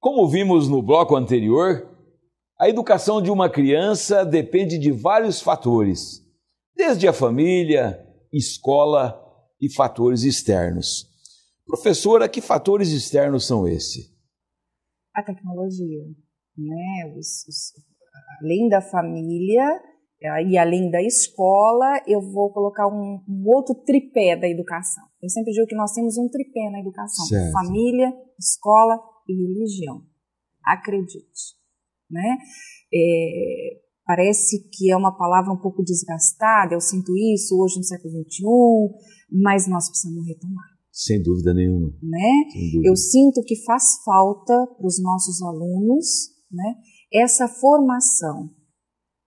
Como vimos no bloco anterior, a educação de uma criança depende de vários fatores, desde a família, escola e fatores externos. Professora, que fatores externos são esses? A tecnologia, né? Além da família e além da escola, eu vou colocar um outro tripé da educação. Eu sempre digo que nós temos um tripé na educação: certo. Família, escola e religião. Acredite, né? Parece que é uma palavra um pouco desgastada, eu sinto isso hoje no século XXI, mas nós precisamos retomar. Sem dúvida nenhuma. Né? Sem dúvida. Eu sinto que faz falta para os nossos alunos, né, essa formação,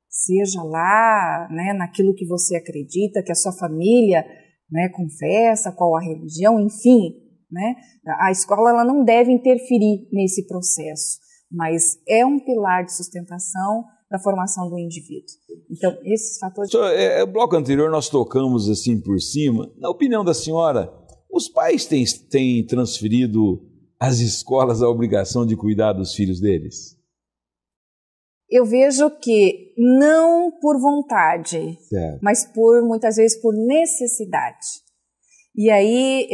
seja lá, né, naquilo que você acredita, que a sua família, né, confessa, qual a religião, enfim, né? A escola ela não deve interferir nesse processo, mas é um pilar de sustentação da formação do indivíduo. Então, esses fatores... No bloco anterior nós tocamos assim por cima. Na opinião da senhora, os pais têm transferido às escolas a obrigação de cuidar dos filhos deles? Eu vejo que não por vontade, certo. mas muitas vezes por necessidade. E aí,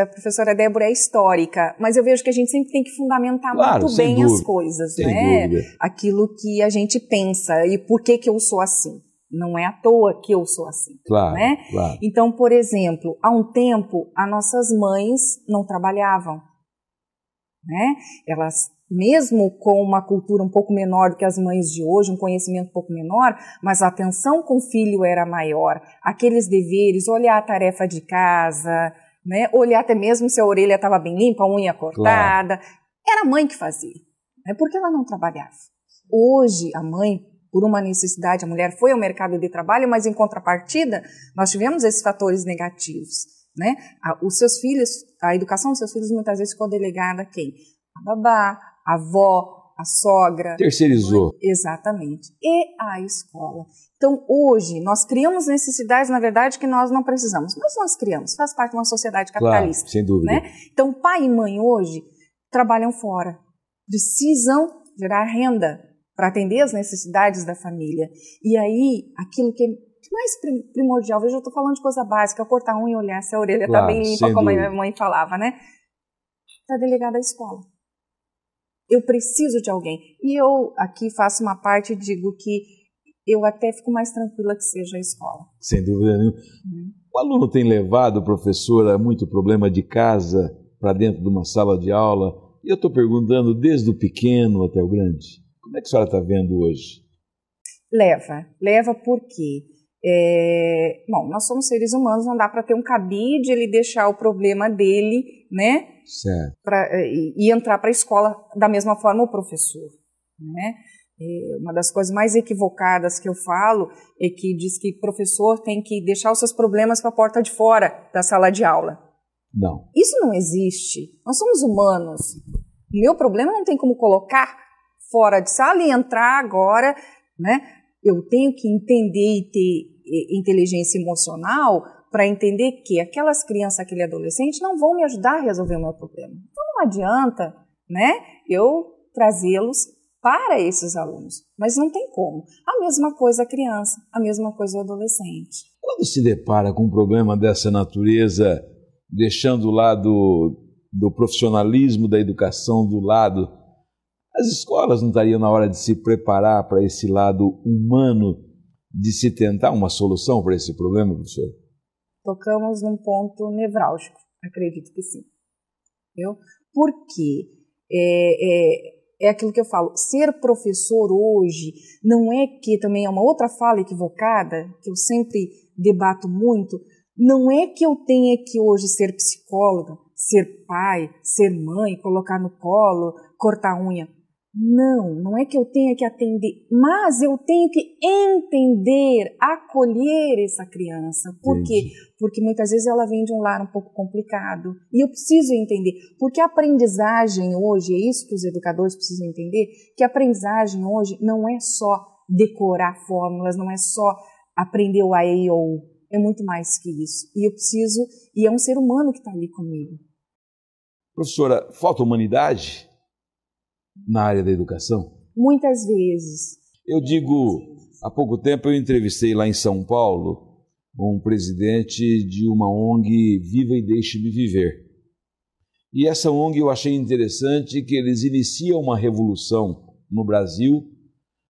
a professora Débora é histórica, mas eu vejo que a gente sempre tem que fundamentar muito bem dúvida, as coisas, sem né? dúvida. Aquilo que a gente pensa e por que eu sou assim. Não é à toa que eu sou assim, claro, né? Claro. Então, por exemplo, há um tempo, as nossas mães não trabalhavam, né? Elas, mesmo com uma cultura um pouco menor do que as mães de hoje, um conhecimento um pouco menor, mas a atenção com o filho era maior. Aqueles deveres, olhar a tarefa de casa, né? Olhar até mesmo se a orelha estava bem limpa, a unha cortada. Claro. Era a mãe que fazia, né? Porque ela não trabalhava. Hoje, a mãe, por uma necessidade, a mulher foi ao mercado de trabalho, mas em contrapartida, nós tivemos esses fatores negativos, né? Os seus filhos, a educação dos seus filhos muitas vezes ficou delegada a quem? A babá, a avó, a sogra. Terceirizou. Exatamente. E a escola. Então, hoje, nós criamos necessidades, na verdade, que nós não precisamos. Mas nós criamos, faz parte de uma sociedade capitalista. Claro, sem dúvida. Né? Então, pai e mãe hoje trabalham fora. Precisam gerar renda para atender as necessidades da família. E aí, aquilo que é mais primordial, veja, eu estou falando de coisa básica, cortar a unha e olhar se a orelha está bem limpa, como a minha mãe falava, né? Está delegada à escola. Eu preciso de alguém. E eu aqui faço uma parte e digo que eu até fico mais tranquila que seja a escola. Sem dúvida nenhuma. O aluno tem levado, professora, muito problema de casa para dentro de uma sala de aula. E eu estou perguntando desde o pequeno até o grande. Como é que a senhora está vendo hoje? Leva por quê? Bom, nós somos seres humanos, não dá para ter um cabide, ele deixar o problema dele, né? Certo. E entrar para a escola da mesma forma o professor, né? Uma das coisas mais equivocadas que eu falo é que diz que professor tem que deixar os seus problemas para a porta de fora da sala de aula. Não. Isso não existe. Nós somos humanos. O meu problema não tem como colocar fora de sala e entrar agora, né? Eu tenho que entender e ter inteligência emocional para entender que aquelas crianças, aquele adolescente não vão me ajudar a resolver o meu problema. Então não adianta, né, eu trazê-los para esses alunos, mas não tem como. A mesma coisa a criança, a mesma coisa o adolescente. Quando se depara com um problema dessa natureza, deixando o lado do profissionalismo da educação do lado, as escolas não estariam na hora de se preparar para esse lado humano, de se tentar uma solução para esse problema, professor? Tocamos num ponto nevrálgico, acredito que sim. Entendeu? Por quê? É aquilo que eu falo, ser professor hoje não é que também é uma outra fala equivocada, que eu sempre debato muito, não é que eu tenha que hoje ser psicóloga, ser pai, ser mãe, colocar no colo, cortar a unha. Não é que eu tenha que atender, mas eu tenho que entender, acolher essa criança. Por quê? Porque muitas vezes ela vem de um lar um pouco complicado e eu preciso entender, porque a aprendizagem hoje, é isso que os educadores precisam entender, que a aprendizagem hoje não é só decorar fórmulas, não é só aprender o A, E, I, O, U, é muito mais que isso. E eu preciso, e é um ser humano que está ali comigo. Professora, falta humanidade na área da educação? Muitas vezes. Eu digo, há pouco tempo eu entrevistei lá em São Paulo um presidente de uma ONG Viva e Deixe-me Viver. E essa ONG eu achei interessante que eles iniciam uma revolução no Brasil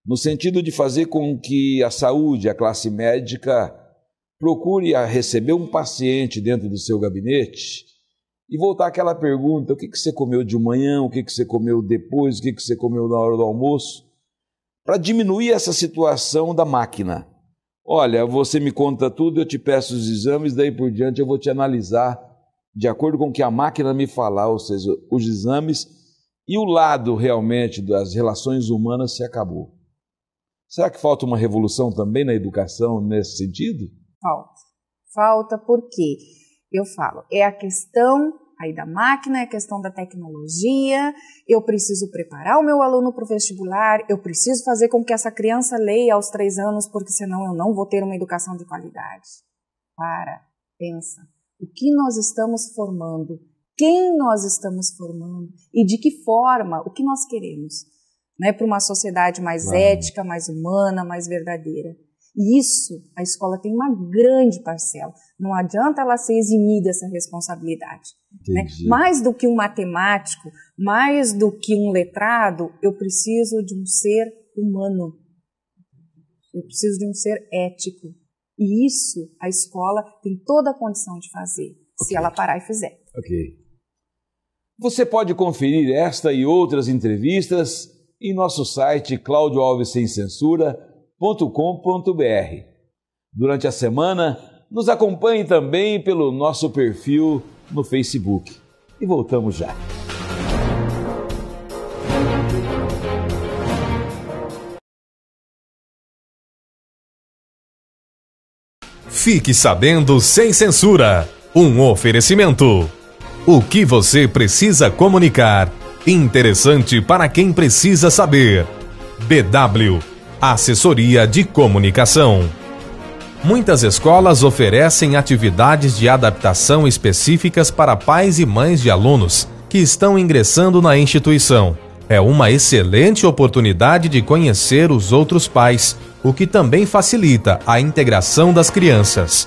no sentido de fazer com que a saúde, a classe médica, procure a receber um paciente dentro do seu gabinete e voltar àquela pergunta: o que você comeu de manhã, o que você comeu depois, o que você comeu na hora do almoço, para diminuir essa situação da máquina. Olha, você me conta tudo, eu te peço os exames, daí por diante eu vou te analisar de acordo com o que a máquina me falar, ou seja, os exames, e o lado realmente das relações humanas se acabou. Será que falta uma revolução também na educação nesse sentido? Falta porque, eu falo, é a questão aí da máquina, é a questão da tecnologia, eu preciso preparar o meu aluno para o vestibular, eu preciso fazer com que essa criança leia aos 3 anos, porque senão eu não vou ter uma educação de qualidade. Pensa, o que nós estamos formando, quem nós estamos formando e de que forma, o que nós queremos, né, para uma sociedade mais ética, mais humana, mais verdadeira. E isso, a escola tem uma grande parcela. Não adianta ela se eximir dessa responsabilidade. Né? Mais do que um matemático, mais do que um letrado, eu preciso de um ser humano. Eu preciso de um ser ético. E isso a escola tem toda a condição de fazer, se ela parar e fizer. Você pode conferir esta e outras entrevistas em nosso site claudioalvessemcensura.com.br. Durante a semana, nos acompanhe também pelo nosso perfil no Facebook. E voltamos já. Fique sabendo sem censura. Um oferecimento. O que você precisa comunicar? Interessante para quem precisa saber. BW Assessoria de Comunicação. Muitas escolas oferecem atividades de adaptação específicas para pais e mães de alunos que estão ingressando na instituição. É uma excelente oportunidade de conhecer os outros pais, o que também facilita a integração das crianças.